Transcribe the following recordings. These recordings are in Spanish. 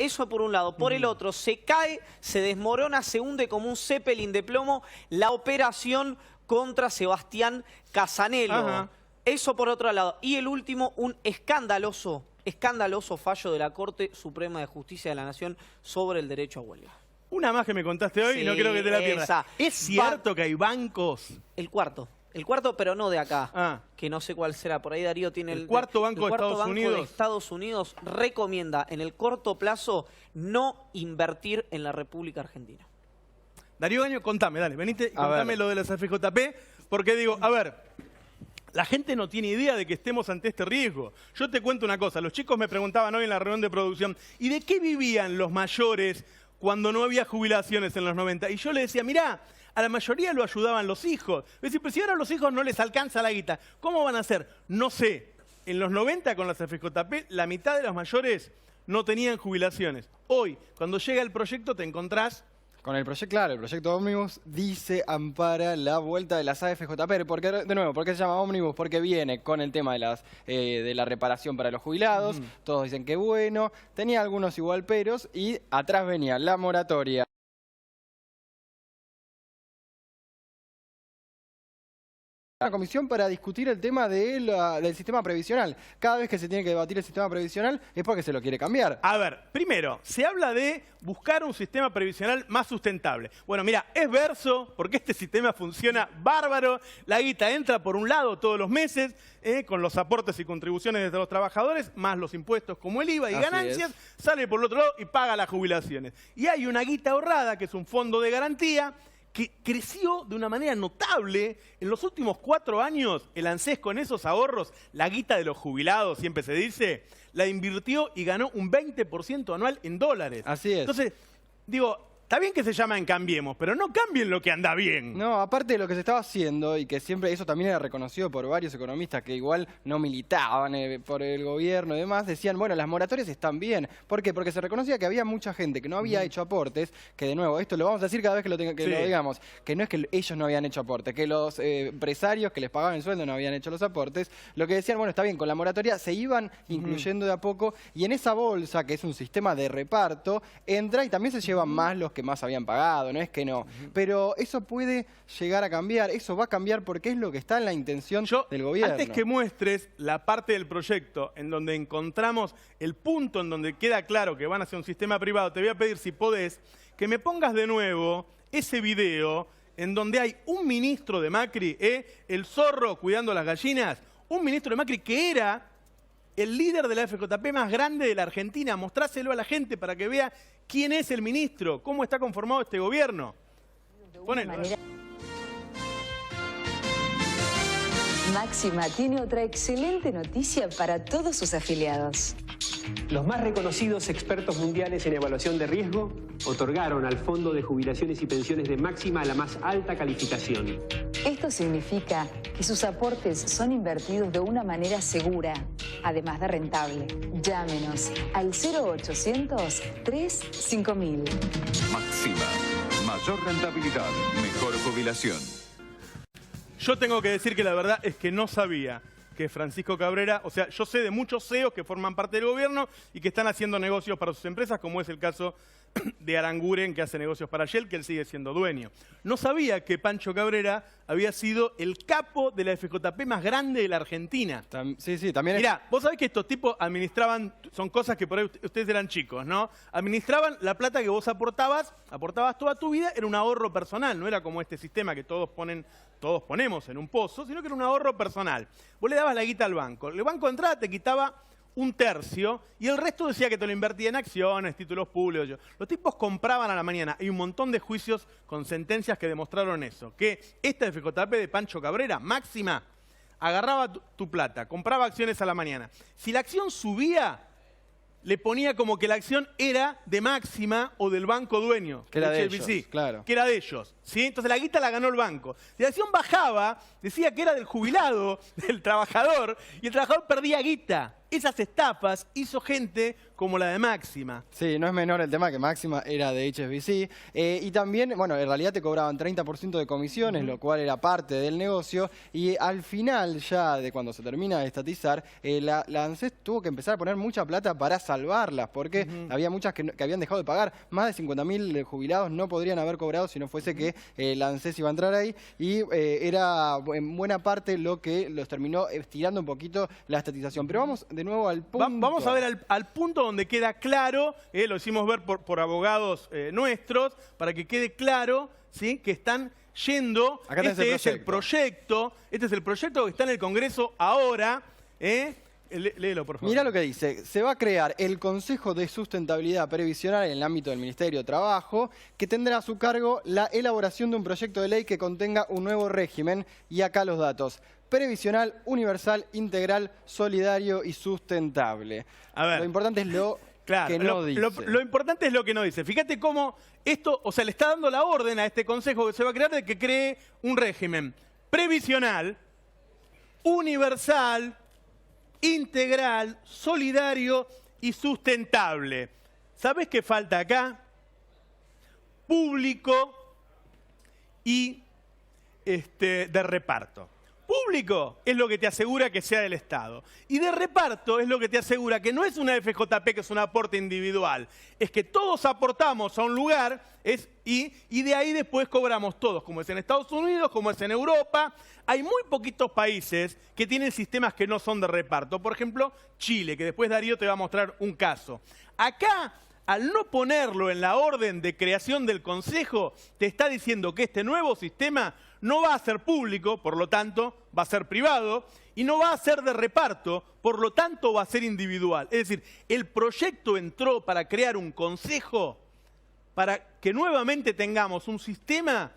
eso por un lado. Por el otro, se cae, se desmorona, se hunde como un Zeppelin de plomo la operación contra Sebastián Casanello. Eso por otro lado. Y el último, un escandaloso fallo de la Corte Suprema de Justicia de la Nación sobre el derecho a huelga. Una más que me contaste hoy y no creo que te la pierdas. ¿Es cierto que hay bancos? El cuarto, pero no de acá, que no sé cuál será. Por ahí Darío tiene el cuarto banco de Estados Unidos. De Estados Unidos recomienda en el corto plazo no invertir en la República Argentina. Darío Gaño, contame, dale, venite y contame lo de las FJP, porque digo, a ver, la gente no tiene idea de que estemos ante este riesgo. Yo te cuento una cosa, los chicos me preguntaban hoy en la reunión de producción, ¿y de qué vivían los mayores cuando no había jubilaciones en los 90? Y yo le decía, mirá, a la mayoría lo ayudaban los hijos. Es decir, pero si ahora a los hijos no les alcanza la guita, ¿cómo van a hacer? No sé. En los 90 con las FJP, la mitad de los mayores no tenían jubilaciones. Hoy, cuando llega el proyecto, te encontrás... Con el proyecto, claro, el proyecto Ómnibus dice, ampara la vuelta de las AFJP. ¿Por qué, de nuevo, por qué se llama Ómnibus? Porque viene con el tema de la reparación para los jubilados. Todos dicen que bueno. Tenía algunos igual peros y atrás venía la moratoria. Una comisión para discutir el tema del sistema previsional. Cada vez que se tiene que debatir el sistema previsional es porque se lo quiere cambiar. A ver, primero, se habla de buscar un sistema previsional más sustentable. Bueno, mira, es verso, porque este sistema funciona bárbaro. La guita entra por un lado todos los meses, con los aportes y contribuciones de los trabajadores, más los impuestos como el IVA y ganancias, sale por el otro lado y paga las jubilaciones. Y hay una guita ahorrada, que es un fondo de garantía, que creció de una manera notable. En los últimos 4 años, el ANSES con esos ahorros, la guita de los jubilados, siempre se dice, la invirtió y ganó un 20% anual en dólares. Así es. Entonces, digo, está bien que se llaman Cambiemos, pero no cambien lo que anda bien. No, aparte de lo que se estaba haciendo, y que siempre eso también era reconocido por varios economistas que igual no militaban por el gobierno y demás, decían, bueno, las moratorias están bien. ¿Por qué? Porque se reconocía que había mucha gente que no había hecho aportes, que de nuevo, esto lo vamos a decir cada vez que lo digamos, que no es que ellos no habían hecho aportes, que los empresarios que les pagaban el sueldo no habían hecho los aportes. Lo que decían, bueno, está bien, con la moratoria se iban incluyendo de a poco, y en esa bolsa, que es un sistema de reparto, entra y también se llevan más los que más habían pagado, no es que no. Pero eso puede llegar a cambiar, eso va a cambiar porque es lo que está en la intención del gobierno. Antes que muestres la parte del proyecto en donde encontramos el punto en donde queda claro que van a hacer un sistema privado, te voy a pedir, si podés, que me pongas de nuevo ese video en donde hay un ministro de Macri, el zorro cuidando las gallinas, un ministro de Macri que era el líder de la FJP más grande de la Argentina. Mostráselo a la gente para que vea quién es el ministro, cómo está conformado este gobierno. Ponelo. Máxima tiene otra excelente noticia para todos sus afiliados. Los más reconocidos expertos mundiales en evaluación de riesgo otorgaron al Fondo de Jubilaciones y Pensiones de Máxima la más alta calificación. Esto significa que sus aportes son invertidos de una manera segura, además de rentable. Llámenos al 0800-35000. Máxima. Mayor rentabilidad, mejor jubilación. Yo tengo que decir que la verdad es que no sabía que Francisco Cabrera, o sea, yo sé de muchos CEOs que forman parte del gobierno y que están haciendo negocios para sus empresas, como es el caso de Aranguren, que hace negocios para Shell, que él sigue siendo dueño. No sabía que Pancho Cabrera había sido el capo de la FJP más grande de la Argentina. Sí, también. Mirá, vos sabés que estos tipos administraban, son cosas que por ahí ustedes eran chicos, ¿no? Administraban la plata que vos aportabas toda tu vida, era un ahorro personal, no era como este sistema que todos ponemos en un pozo, sino que era un ahorro personal. Vos le dabas la guita al banco. El banco de entrada te quitaba 1/3 y el resto decía que te lo invertía en acciones, títulos públicos. Los tipos compraban a la mañana. Hay un montón de juicios con sentencias que demostraron eso. Que esta FJP de Pancho Cabrera, Máxima, agarraba tu plata, compraba acciones a la mañana. Si la acción subía, le ponía como que la acción era de Máxima o del banco dueño, que era de ellos, claro. Que era de ellos. ¿sí? Entonces la guita la ganó el banco. Si la acción bajaba, decía que era del jubilado, del trabajador, y el trabajador perdía guita. Esas estafas hizo gente como la de Máxima. Sí, no es menor el tema que Máxima era de HSBC. Y también, bueno, en realidad te cobraban 30% de comisiones, lo cual era parte del negocio. Y al final, ya de cuando se termina de estatizar, la ANSES tuvo que empezar a poner mucha plata para salvarlas, porque había muchas que habían dejado de pagar. Más de 50.000 jubilados no podrían haber cobrado si no fuese que la ANSES iba a entrar ahí. Y era en buena parte lo que los terminó estirando un poquito la estatización. Pero vamos de nuevo al punto. Vamos a ver al punto donde queda claro, lo hicimos ver por abogados nuestros, para que quede claro, ¿sí?, que están yendo. Este es el proyecto que está en el Congreso ahora. Léelo, por favor. Mira lo que dice. Se va a crear el Consejo de Sustentabilidad Previsional en el ámbito del Ministerio de Trabajo, que tendrá a su cargo la elaboración de un proyecto de ley que contenga un nuevo régimen. Y acá los datos: previsional, universal, integral, solidario y sustentable. A ver, lo importante es lo que no dice. Lo importante es lo que no dice. Fíjate cómo esto, o sea, le está dando la orden a este consejo que se va a crear de que cree un régimen previsional, universal, integral, solidario y sustentable. ¿Sabés qué falta acá? Público y de reparto. Público es lo que te asegura que sea del Estado. Y de reparto es lo que te asegura que no es una FJP, que es un aporte individual. Es que todos aportamos a un lugar y de ahí después cobramos todos, como es en Estados Unidos, como es en Europa. Hay muy poquitos países que tienen sistemas que no son de reparto. Por ejemplo, Chile, que después Darío te va a mostrar un caso. Acá, al no ponerlo en la orden de creación del Consejo, te está diciendo que este nuevo sistema no va a ser público, por lo tanto va a ser privado, y no va a ser de reparto, por lo tanto va a ser individual. Es decir, el proyecto entró para crear un consejo para que nuevamente tengamos un sistema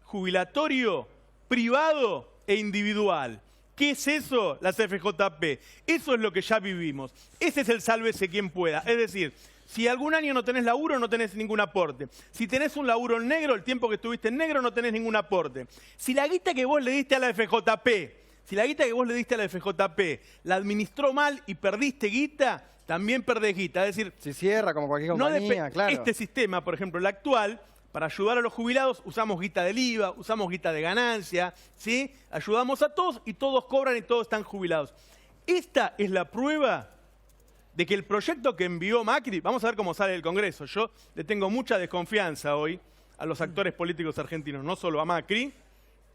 jubilatorio privado e individual. ¿Qué es eso? Las FJP. Eso es lo que ya vivimos. Ese es el sálvese quien pueda. Es decir, si algún año no tenés laburo, no tenés ningún aporte. Si tenés un laburo en negro, el tiempo que estuviste en negro, no tenés ningún aporte. Si la guita que vos le diste a la FJP, la administró mal y perdiste guita, también perdés guita. Es decir, si cierra como cualquier compañía, claro. Este sistema, por ejemplo, el actual, para ayudar a los jubilados, usamos guita del IVA, usamos guita de ganancia, ¿sí? Ayudamos a todos y todos cobran y todos están jubilados. Esta es la prueba de que el proyecto que envió Macri, vamos a ver cómo sale del Congreso. Yo le tengo mucha desconfianza hoy a los actores políticos argentinos, no solo a Macri.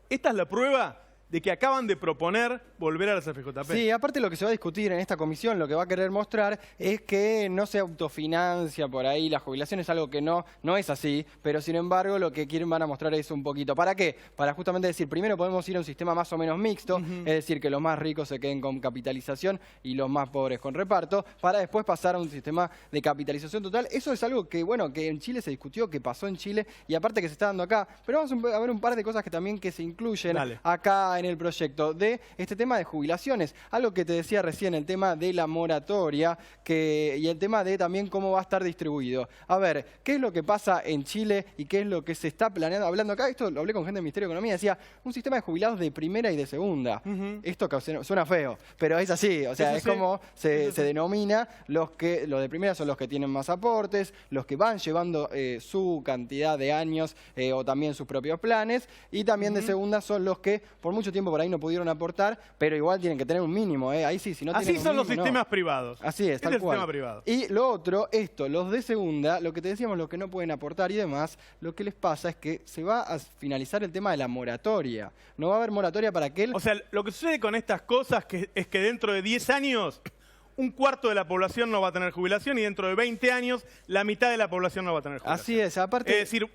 Esta es la prueba de que acaban de proponer volver a las FJP. Sí, aparte lo que se va a discutir en esta comisión, lo que va a querer mostrar es que no se autofinancia por ahí la jubilación, es algo que no es así, pero sin embargo lo que van a mostrar es un poquito. ¿Para qué? Para justamente decir, primero podemos ir a un sistema más o menos mixto, es decir, que los más ricos se queden con capitalización y los más pobres con reparto, para después pasar a un sistema de capitalización total. Eso es algo que, bueno, que en Chile se discutió, que pasó en Chile y aparte que se está dando acá. Pero vamos a ver un par de cosas que también que se incluyen acá en el proyecto de este tema de jubilaciones. Algo que te decía recién, el tema de la moratoria y el tema de también cómo va a estar distribuido. A ver, ¿qué es lo que pasa en Chile y qué es lo que se está planeando? Hablando acá, esto lo hablé con gente del Ministerio de Economía, decía, un sistema de jubilados de primera y de segunda. Esto suena feo, pero es así, o sea, es como se denomina, los de primera son los que tienen más aportes, los que van llevando su cantidad de años o también sus propios planes, y también de segunda son los que por mucho tiempo por ahí no pudieron aportar, pero igual tienen que tener un mínimo, ahí sí, si no tienen un mínimo, así son los sistemas privados. Así es, tal cual. Y lo otro, los de segunda, lo que te decíamos, los que no pueden aportar y demás, lo que les pasa es que se va a finalizar el tema de la moratoria. No va a haber moratoria para aquel... O sea, lo que sucede con estas cosas es que dentro de 10 años, un cuarto de la población no va a tener jubilación y dentro de 20 años, la mitad de la población no va a tener jubilación. Así es, aparte... Es decir,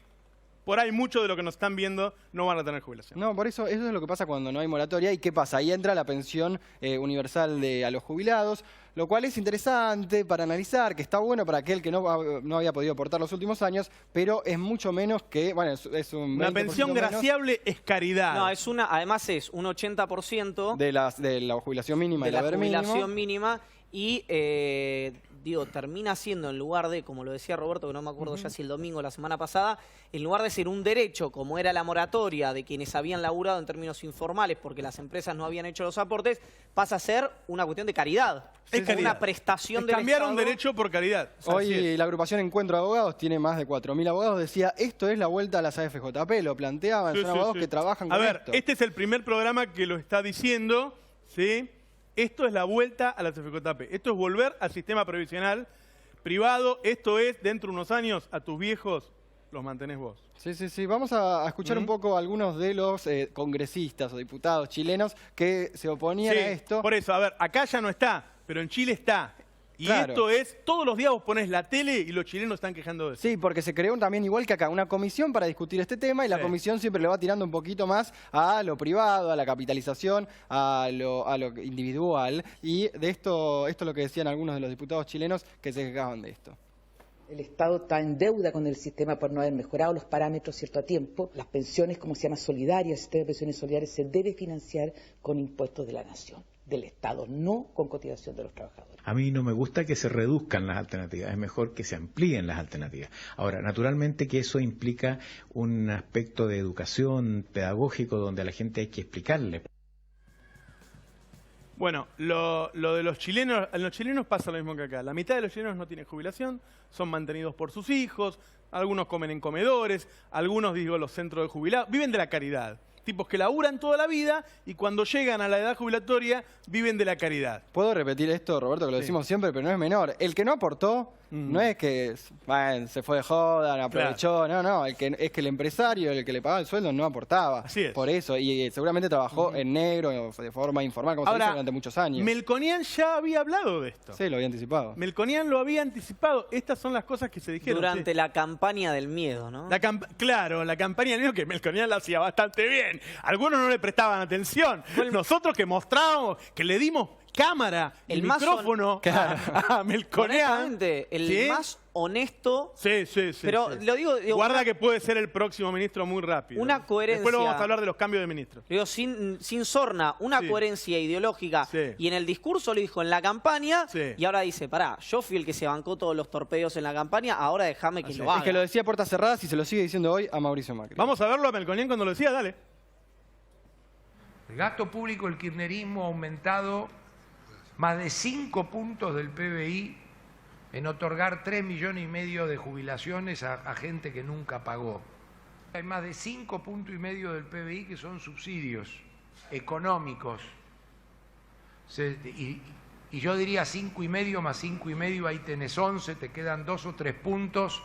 por ahí mucho de lo que nos están viendo no van a tener jubilación. No, por eso es lo que pasa cuando no hay moratoria. ¿Y qué pasa? Ahí entra la pensión universal a los jubilados, lo cual es interesante para analizar, que está bueno para aquel que no había podido aportar los últimos años, pero es mucho menos que, bueno, es un 20% Una pensión graciable es caridad. No, además es un 80% de la jubilación mínima y el haber mínimo. De la jubilación mínima y digo, termina siendo en lugar de, como lo decía Roberto, que no me acuerdo ya si el domingo o la semana pasada, en lugar de ser un derecho, como era la moratoria de quienes habían laburado en términos informales porque las empresas no habían hecho los aportes, pasa a ser una cuestión de caridad. Es caridad. Una prestación del cambiar Estado. un derecho por caridad. Hoy la agrupación Encuentro de Abogados tiene más de 4.000 abogados. Decía, esto es la vuelta a las AFJP. Lo planteaban, son abogados que trabajan con esto. Este es el primer programa que lo está diciendo, ¿sí? Esto es la vuelta a las AFJP. Esto es volver al sistema previsional privado. Esto es, dentro de unos años, a tus viejos los mantenés vos. Sí. Vamos a escuchar un poco a algunos de los congresistas o diputados chilenos que se oponían a esto. Por eso, a ver, acá ya no está, pero en Chile está. Y esto es, todos los días vos ponés la tele y los chilenos están quejando de eso. Sí, porque se creó también, igual que acá, una comisión para discutir este tema y la comisión siempre le va tirando un poquito más a lo privado, a la capitalización, a lo individual. Y de esto es lo que decían algunos de los diputados chilenos que se quejaban de esto. El Estado está en deuda con el sistema por no haber mejorado los parámetros a tiempo. Las pensiones, como se llama, solidarias, el sistema de pensiones solidarias se debe financiar con impuestos de la nación, del Estado, no con cotización de los trabajadores. A mí no me gusta que se reduzcan las alternativas, es mejor que se amplíen las alternativas. Ahora, naturalmente que eso implica un aspecto de educación pedagógico donde a la gente hay que explicarle. Bueno, lo de los chilenos, en los chilenos pasa lo mismo que acá. La mitad de los chilenos no tienen jubilación, son mantenidos por sus hijos, algunos comen en comedores, algunos, digo, los centros de jubilados, viven de la caridad. Tipos que laburan toda la vida y cuando llegan a la edad jubilatoria viven de la caridad. ¿Puedo repetir esto, Roberto, que lo decimos siempre, pero no es menor? El que no aportó no es que se fue de joda, no aprovechó, no. Es que el empresario, el que le pagaba el sueldo, no aportaba. Así es. Por eso, y seguramente trabajó en negro, de forma informal, como se dice, durante muchos años. Melconian ya había hablado de esto. Sí, lo había anticipado. Melconian lo había anticipado. Estas son las cosas que se dijeron. Durante la campaña del miedo, ¿no? Claro, la campaña del miedo que Melconian la hacía bastante bien. Algunos no le prestaban atención. Nosotros que mostrábamos, que le dimos cámara, el micrófono a Melconian. El más honesto. Sí. Pero lo digo, guarda que puede ser el próximo ministro muy rápido. Una coherencia. Después vamos a hablar de los cambios de ministros. Digo, sin sorna, una coherencia ideológica. Y en el discurso lo dijo en la campaña. Y ahora dice, pará, yo fui el que se bancó todos los torpedos en la campaña, ahora déjame que lo haga. Es que lo decía a puertas cerradas y se lo sigue diciendo hoy a Mauricio Macri. Vamos a verlo a Melconian cuando lo decía, dale. El gasto público, el kirchnerismo ha aumentado más de 5 puntos del PBI en otorgar 3,5 millones de jubilaciones a gente que nunca pagó. Hay más de 5,5 puntos del PBI que son subsidios económicos. Y yo diría 5,5 más 5,5, ahí tenés 11, te quedan 2 o 3 puntos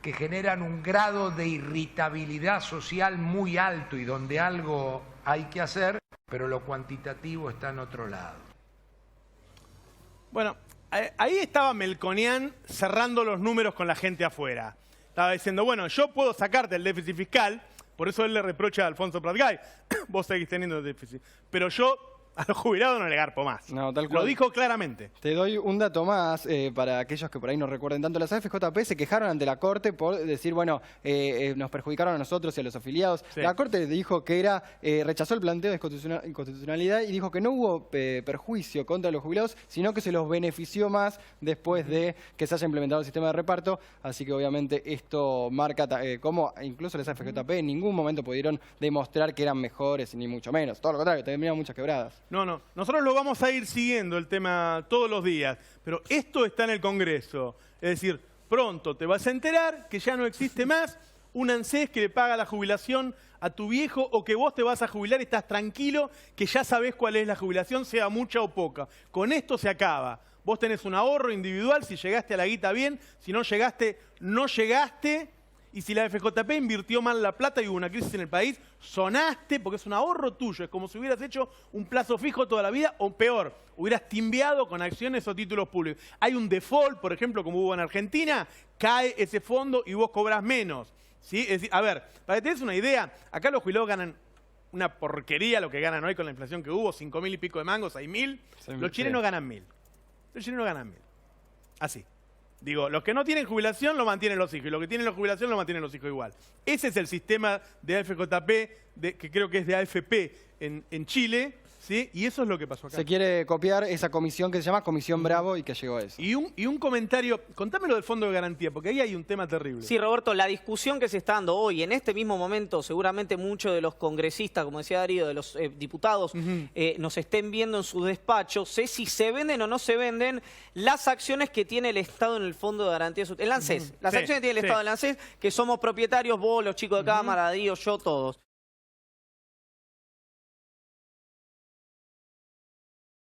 que generan un grado de irritabilidad social muy alto y donde algo hay que hacer, pero lo cuantitativo está en otro lado. Bueno, ahí estaba Melconian cerrando los números con la gente afuera. Estaba diciendo, bueno, yo puedo sacarte el déficit fiscal, por eso él le reprocha a Alfonso Pratgay, vos seguís teniendo el déficit, pero yo a los jubilados no le garpo más. No, tal cual. Lo dijo claramente. Te doy un dato más para aquellos que por ahí no recuerden tanto. Las AFJP se quejaron ante la Corte por decir, bueno, nos perjudicaron a nosotros y a los afiliados. La Corte dijo que rechazó el planteo de inconstitucionalidad y dijo que no hubo perjuicio contra los jubilados, sino que se los benefició más después de que se haya implementado el sistema de reparto. Así que obviamente esto marca cómo incluso las AFJP en ningún momento pudieron demostrar que eran mejores, ni mucho menos. Todo lo contrario, terminaron muchas quebradas. No, nosotros lo vamos a ir siguiendo el tema todos los días, pero esto está en el Congreso. Es decir, pronto te vas a enterar que ya no existe más un ANSES que le paga la jubilación a tu viejo o que vos te vas a jubilar y estás tranquilo que ya sabés cuál es la jubilación, sea mucha o poca. Con esto se acaba. Vos tenés un ahorro individual, si llegaste a la guita bien, si no llegaste, no llegaste. Y si la FJP invirtió mal la plata y hubo una crisis en el país, sonaste porque es un ahorro tuyo. Es como si hubieras hecho un plazo fijo toda la vida o peor, hubieras timbiado con acciones o títulos públicos. Hay un default, por ejemplo, como hubo en Argentina, cae ese fondo y vos cobrás menos. ¿Sí? Es decir, a ver, para que te des una idea, acá los jubilados ganan una porquería lo que ganan hoy con la inflación que hubo, 5.000 y pico de mangos, 6.000. Los chilenos ganan 1.000. Los chilenos ganan 1.000. Así. Digo, los que no tienen jubilación lo mantienen los hijos y los que tienen la jubilación lo mantienen los hijos igual. Ese es el sistema de AFJP, que creo que es de AFP en Chile, ¿sí? Y eso es lo que pasó acá. Se quiere copiar esa comisión que se llama Comisión Bravo y que llegó a eso. Y un comentario, contámelo del Fondo de Garantía, porque ahí hay un tema terrible. Sí, Roberto, la discusión que se está dando hoy, en este mismo momento, seguramente muchos de los congresistas, como decía Darío, de los diputados, nos estén viendo en sus despachos, es si se venden o no se venden las acciones que tiene el Estado en el Fondo de Garantía, el ANSES, las acciones que tiene el Estado en el ANSES, que somos propietarios, vos, los chicos de cámara, Darío, yo, todos.